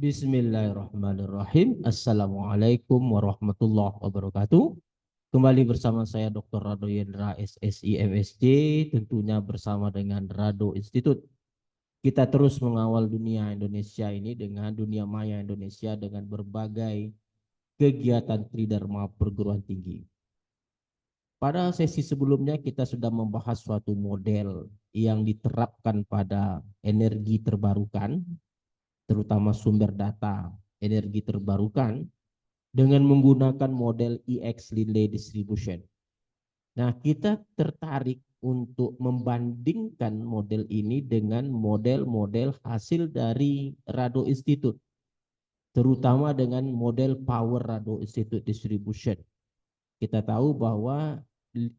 Bismillahirrahmanirrahim. Assalamualaikum warahmatullahi wabarakatuh. Kembali bersama saya Dr. Rado Yendra SSI MSc, tentunya bersama dengan Rado Institute. Kita terus mengawal dunia Indonesia ini dengan dunia maya Indonesia dengan berbagai kegiatan tridharma perguruan tinggi. Pada sesi sebelumnya kita sudah membahas suatu model yang diterapkan pada energi terbarukan, terutama sumber data energi terbarukan dengan menggunakan model EX Linley Distribution. Nah, kita tertarik untuk membandingkan model ini dengan model-model hasil dari Rado Institute, terutama dengan model Power Rado Institute Distribution. Kita tahu bahwa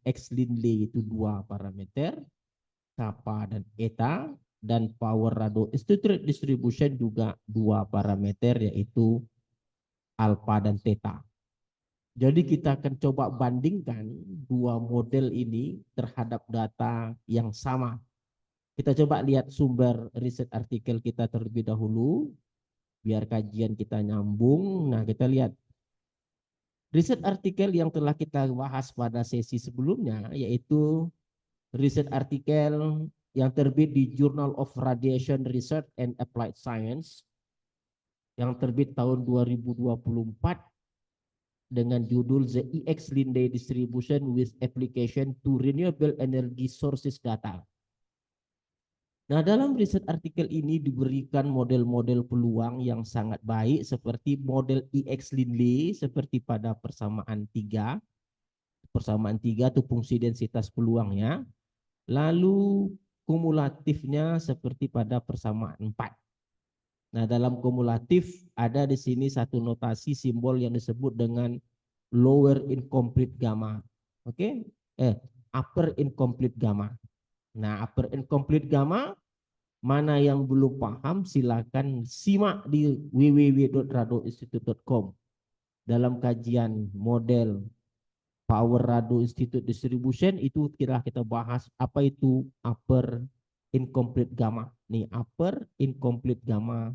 X Linley itu dua parameter, kappa dan eta, dan Power Rado Institute Distribution juga dua parameter, yaitu alfa dan theta. Jadi kita akan coba bandingkan dua model ini terhadap data yang sama. Kita coba lihat sumber riset artikel kita terlebih dahulu, biar kajian kita nyambung. Nah, kita lihat riset artikel yang telah kita bahas pada sesi sebelumnya, yaitu riset artikel yang terbit di Journal of Radiation Research and Applied Science yang terbit tahun 2024 dengan judul The EX Linley Distribution with Application to Renewable Energy Sources Data. Nah, dalam riset artikel ini diberikan model-model peluang yang sangat baik seperti model EX Linley seperti pada persamaan 3. Persamaan 3 itu fungsi densitas peluangnya. Lalu kumulatifnya seperti pada persamaan 4. Nah, dalam kumulatif ada di sini satu notasi simbol yang disebut dengan lower incomplete gamma. Oke? Upper incomplete gamma. Nah, upper incomplete gamma, mana yang belum paham silakan simak di www.radoinstitute.com dalam kajian model Power Rado Institute Distribution. Itu kita bahas apa itu upper incomplete gamma. Nih, upper incomplete gamma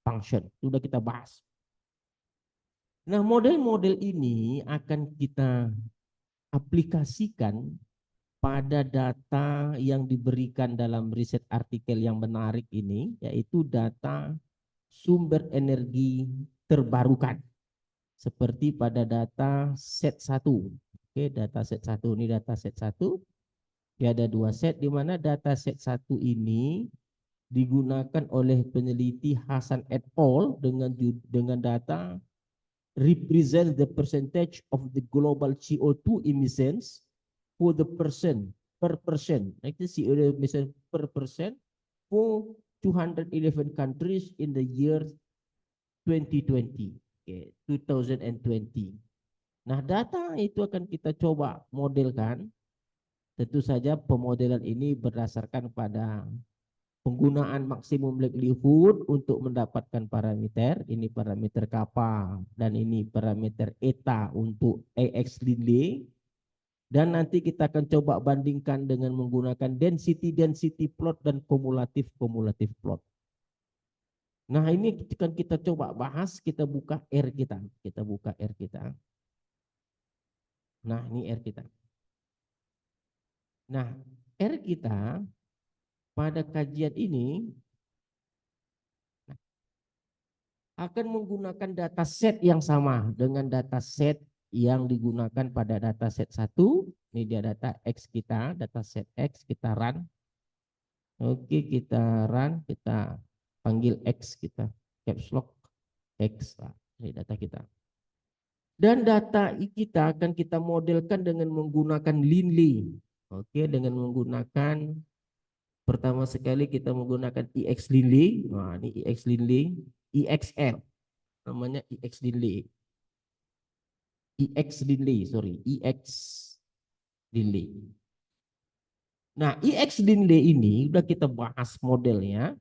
function. Sudah kita bahas. Nah, model-model ini akan kita aplikasikan pada data yang diberikan dalam riset artikel yang menarik ini, yaitu data sumber energi terbarukan. Seperti pada data set 1. Oke, data set 1 ini data set 1. Ya, ada dua set di mana data set 1 ini digunakan oleh peneliti Hasan et al. dengan data represent the percentage of the global CO2 emissions for the person per person. Itu CO2 emission per person for 211 countries in the year 2020. Okay, 2020. Nah, data itu akan kita coba modelkan. Tentu saja pemodelan ini berdasarkan pada penggunaan maksimum likelihood untuk mendapatkan parameter. Ini parameter kappa dan ini parameter eta untuk AX Linley. Dan nanti kita akan coba bandingkan dengan menggunakan density plot dan kumulatif plot. Nah, ini akan kita coba bahas. Kita buka R kita. Kita buka R kita. Nah, ini R kita. Nah, R kita pada kajian ini akan menggunakan data set yang sama dengan data set yang digunakan pada data set 1. Ini dia data X kita, data set X, kita run. Oke, kita run, kita panggil X kita, caps lock X. Ini data kita. Dan data kita akan kita modelkan dengan menggunakan Linley. Oke, dengan menggunakan pertama sekali kita menggunakan EX Linley. Nah, ini EX Linley, EXL. Namanya EX Linley. EX Linley. Nah, EX Linley ini udah kita bahas modelnya.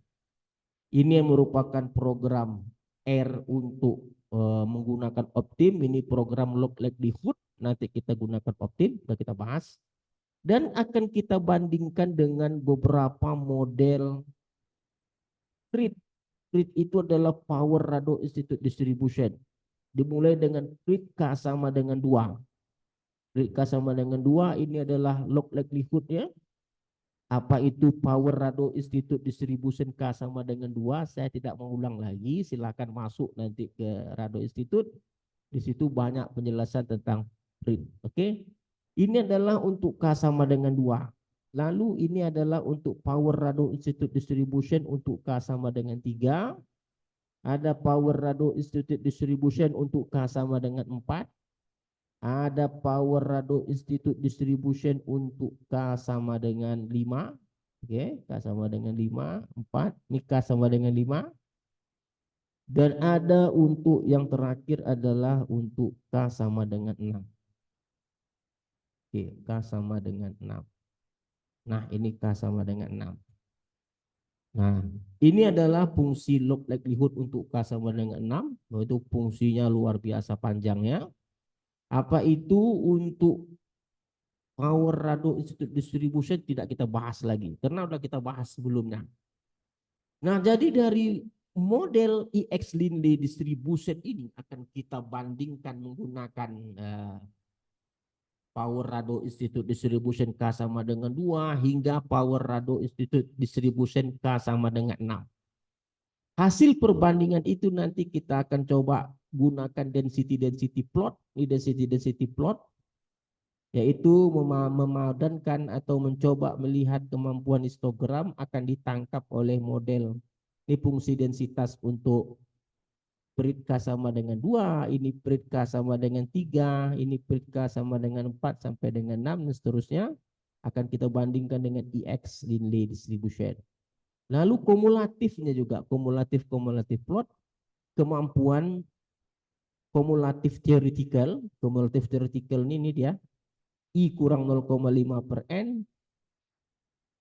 Ini yang merupakan program R untuk menggunakan Optim. Ini program log likelihood. Nanti kita gunakan Optim, udah kita bahas. Dan akan kita bandingkan dengan beberapa model grid. PRIT itu adalah Power Radio Institute Distribution. Dimulai dengan PRIT K sama dengan 2. PRIT K sama dengan 2 ini adalah log likelihood-nya. Apa itu Power Radio Institute Distribution K sama dengan 2? Saya tidak mengulang lagi. Silakan masuk nanti ke Radio Institute. Di situ banyak penjelasan tentang PRIT. Oke. Ini adalah untuk K sama dengan 2. Lalu ini adalah untuk Power Radio Institute Distribution untuk K sama dengan 3. Ada Power Radio Institute Distribution untuk K sama dengan 4. Ada Power Radio Institute Distribution untuk K sama dengan 5. Oke, K sama dengan 5, 4. Ini K sama dengan 5. Dan ada untuk yang terakhir adalah untuk K sama dengan 6. Oke, K sama dengan 6. Nah, ini K sama dengan 6. Nah, ini adalah fungsi log likelihood untuk K sama dengan 6. Itu fungsinya luar biasa panjangnya. Apa itu untuk Power Radio Institute Distribution tidak kita bahas lagi. Karena sudah kita bahas sebelumnya. Nah, jadi dari model EX Linley Distribution ini akan kita bandingkan menggunakan Power Radio Institute Distribution K sama dengan 2 hingga Power Radio Institute Distribution K sama dengan 6. Hasil perbandingan itu nanti kita akan coba gunakan density plot. Ini density plot yaitu memadankan atau mencoba melihat kemampuan histogram akan ditangkap oleh model. Ini fungsi densitas untuk PRIT K sama dengan 2, ini PRIT K sama dengan 3, ini PRIT K sama dengan 4 sampai dengan 6 dan seterusnya akan kita bandingkan dengan EX Linley Distribution. Lalu kumulatifnya juga, kumulatif plot, kemampuan kumulatif theoretical ini dia, I kurang 0,5 per N,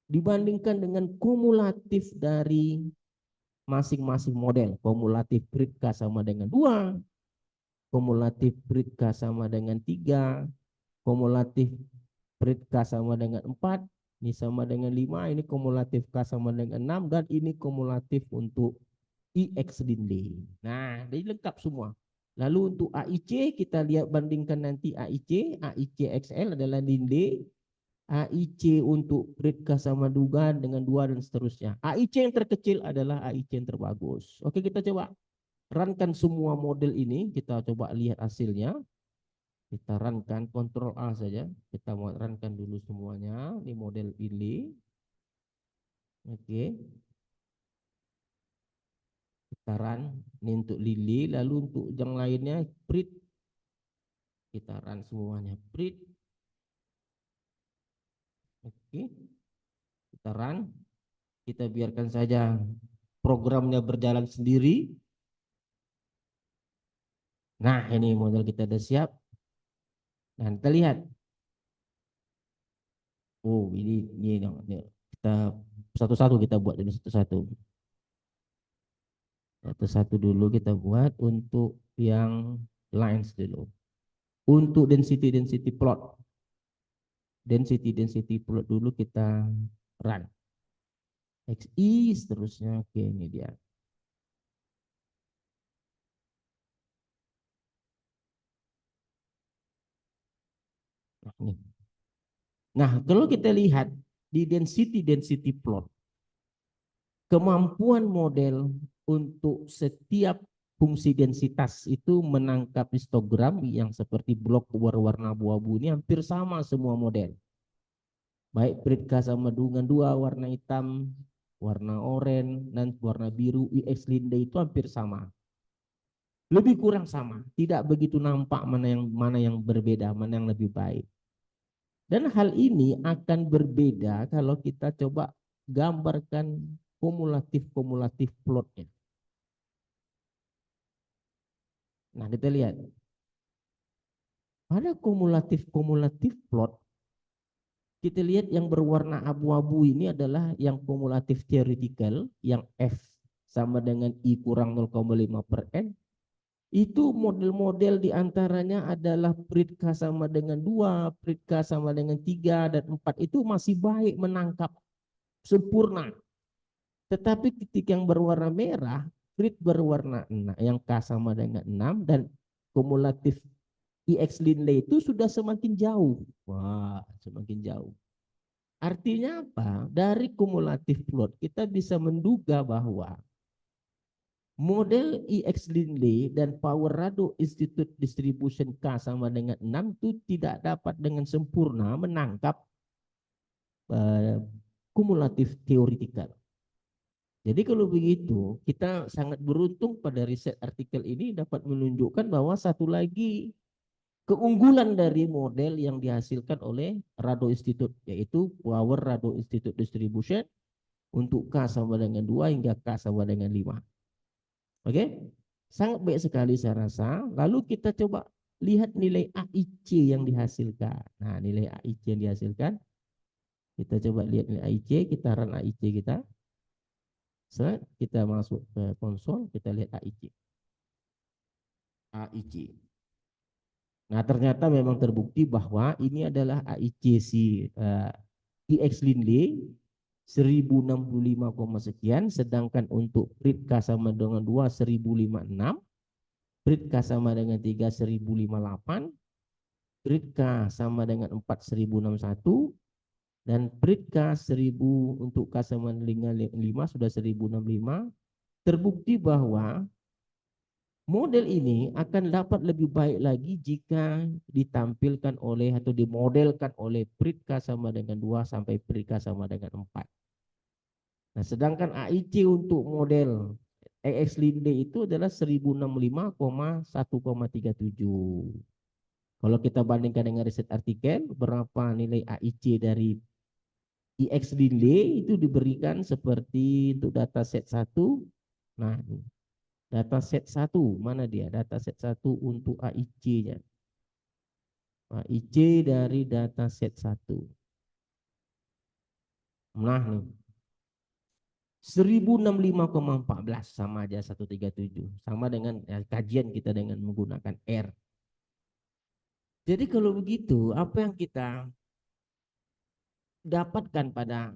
dibandingkan dengan kumulatif dari masing-masing model. Kumulatif PRIT K sama dengan 2, kumulatif PRIT K sama dengan 3, kumulatif PRIT K sama dengan 4, ini sama dengan 5, ini kumulatif K sama dengan 6, dan ini kumulatif untuk EX Linley. Nah, jadi lengkap semua. Lalu untuk AIC kita lihat bandingkan nanti AIC XL adalah Linley, AIC untuk PRIT K sama dengan 2 dan seterusnya. AIC yang terkecil adalah AIC yang terbagus. Oke, kita coba runkan semua model ini, kita coba lihat hasilnya. Kita runkan, Ctrl A saja. Kita mau runkan dulu semuanya. Ini model ini. Oke. Kita run. Ini untuk Lily. Lalu untuk yang lainnya PRIT. Kita run semuanya PRIT. Oke. Kita run. Kita biarkan saja programnya berjalan sendiri. Nah, ini model kita sudah siap. Nah, kita lihat. Oh, ini kita satu-satu kita buat dulu satu-satu. Satu-satu dulu kita buat untuk yang lines dulu. Untuk density plot. Density plot dulu kita run. XI seterusnya. Oke, ini dia. Nah, kalau kita lihat di density plot, kemampuan model untuk setiap fungsi densitas itu menangkap histogram yang seperti blok berwarna abu-abu ini hampir sama semua model. Baik PRIT K sama dengan 2 warna hitam, warna oranye, dan warna biru EX Linley itu hampir sama. Lebih kurang sama, tidak begitu nampak mana yang berbeda, mana yang lebih baik. Dan hal ini akan berbeda kalau kita coba gambarkan kumulatif plotnya. Nah, kita lihat. Pada kumulatif plot, kita lihat yang berwarna abu-abu ini adalah yang kumulatif theoretical, yang F sama dengan I kurang 0,5 per N. Itu model-model diantaranya adalah PRIT K sama dengan 2, PRIT K sama dengan 3, dan 4 itu masih baik menangkap sempurna. Tetapi ketika yang berwarna merah, Grid berwarna 6 yang K sama dengan 6 dan kumulatif IX Linley itu sudah semakin jauh. Wah, semakin jauh. Artinya apa? Dari kumulatif plot kita bisa menduga bahwa model IX Linley dan Power Rado Institute Distribution K sama dengan 6 itu tidak dapat dengan sempurna menangkap kumulatif teoretikal. Jadi kalau begitu, kita sangat beruntung pada riset artikel ini dapat menunjukkan bahwa satu lagi keunggulan dari model yang dihasilkan oleh Rado Institute, yaitu Power Rado Institute Distribution untuk K sama dengan 2 hingga K sama dengan 5. Oke? Sangat baik sekali saya rasa. Lalu kita coba lihat nilai AIC yang dihasilkan. Nah, nilai AIC yang dihasilkan. Kita coba lihat nilai AIC, kita run AIC kita. Setelah kita masuk ke konsol, kita lihat AIC. AIC. Nah, ternyata memang terbukti bahwa ini adalah AIC si IX Linley 1065, sekian, sedangkan untuk Prit K sama dengan 2 1056, Prit K sama dengan 3 1058, Prit K sama dengan 4 1061, dan Prit K 1000 untuk K sama dengan 5 sudah 1065. Terbukti bahwa model ini akan dapat lebih baik lagi jika ditampilkan oleh atau dimodelkan oleh Prit K sama dengan 2 sampai Prit K sama dengan 4. Nah, sedangkan AIC untuk model EX Linley itu adalah 1065,1,37. Kalau kita bandingkan dengan riset artikel, berapa nilai AIC dari EX Linley itu diberikan seperti untuk dataset 1. Nah, dataset 1, mana dia? Dataset 1 untuk AIC-nya. AIC dari dataset 1. Nah, nih. 1065,14 sama aja 137. Sama dengan kajian kita dengan menggunakan R. Jadi kalau begitu, apa yang kita dapatkan pada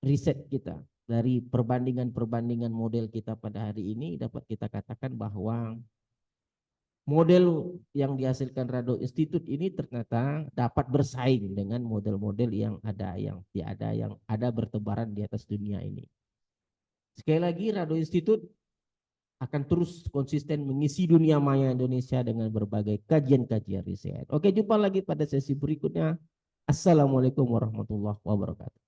riset kita dari perbandingan-perbandingan model kita pada hari ini, dapat kita katakan bahwa model yang dihasilkan Rado Institute ini ternyata dapat bersaing dengan model-model yang ada bertebaran di atas dunia ini. Sekali lagi, Rado Institute akan terus konsisten mengisi dunia maya Indonesia dengan berbagai kajian-kajian riset. Oke, jumpa lagi pada sesi berikutnya. Assalamualaikum warahmatullahi wabarakatuh.